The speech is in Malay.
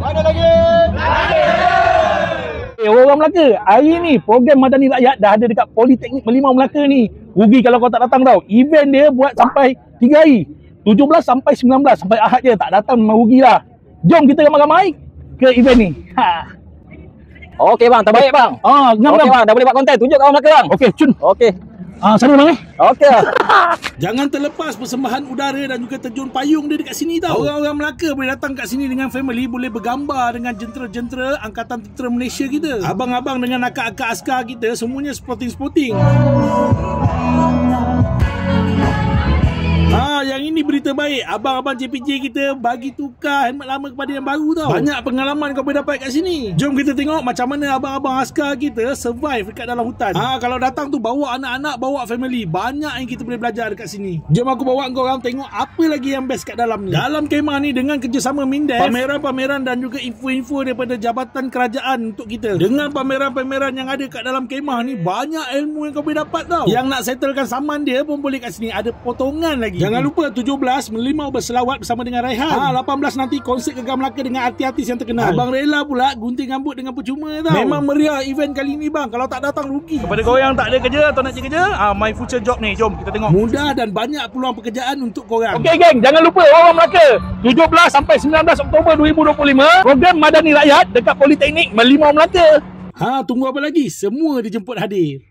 Mana lagi? Orang Melaka, hari ni program Madani Rakyat dah ada dekat Politeknik Merlimau Melaka ni. Rugi kalau kau tak datang tau. Event dia buat sampai 3 hari. 17 sampai 19 sampai Ahad je, tak datang memang rugilah. Jom kita ramai-ramai ke event ni. Okey bang, terbaik bang. Ngam Okey bang, dah boleh buat konten. Tunjuk kat orang Melaka bang. Okey, cun. Okey. Sana bang Okey. Jangan terlepas persembahan udara dan juga terjun payung dia dekat sini tau. Orang-orang Melaka boleh datang kat sini dengan family, boleh bergambar dengan jentera-jentera Angkatan Tentera Malaysia kita. Abang-abang dengan akak-akak askar kita semuanya sporting-sporting. Yang ini berita baik. Abang-abang JPJ kita bagi tukar helmet lama kepada yang baru tau. Banyak pengalaman kau boleh dapat kat sini. Jom kita tengok macam mana abang-abang askar kita survive dekat dalam hutan. Kalau datang tu bawa anak-anak, bawa family. Banyak yang kita boleh belajar dekat sini. Jom aku bawa kau orang tengok apa lagi yang best kat dalam ni. Dalam kemah ni dengan kerjasama Mindef, pameran-pameran dan juga info-info daripada Jabatan Kerajaan untuk kita. Dengan pameran-pameran yang ada kat dalam kemah ni, banyak ilmu yang kau boleh dapat tau. Yang nak settlekan saman dia pun boleh kat sini. Ada potongan lagi. Jangan lupa 17 Merlimau berselawat bersama dengan Raihan. 18 nanti konsert Gegar Melaka dengan artis-artis yang terkenal. Abang rela pula gunting rambut dengan percuma tau. Memang meriah event kali ni bang. Kalau tak datang rugi. Kepada kau yang tak ada kerja atau nak cari kerja, My Future Job ni, jom kita tengok. Mudah dan banyak peluang pekerjaan untuk korang. Okey geng, jangan lupa orang Melaka, 17 sampai 19 Oktober 2025, program Madani Rakyat dekat Politeknik Merlimau Melaka. Tunggu apa lagi? Semua dijemput hadir.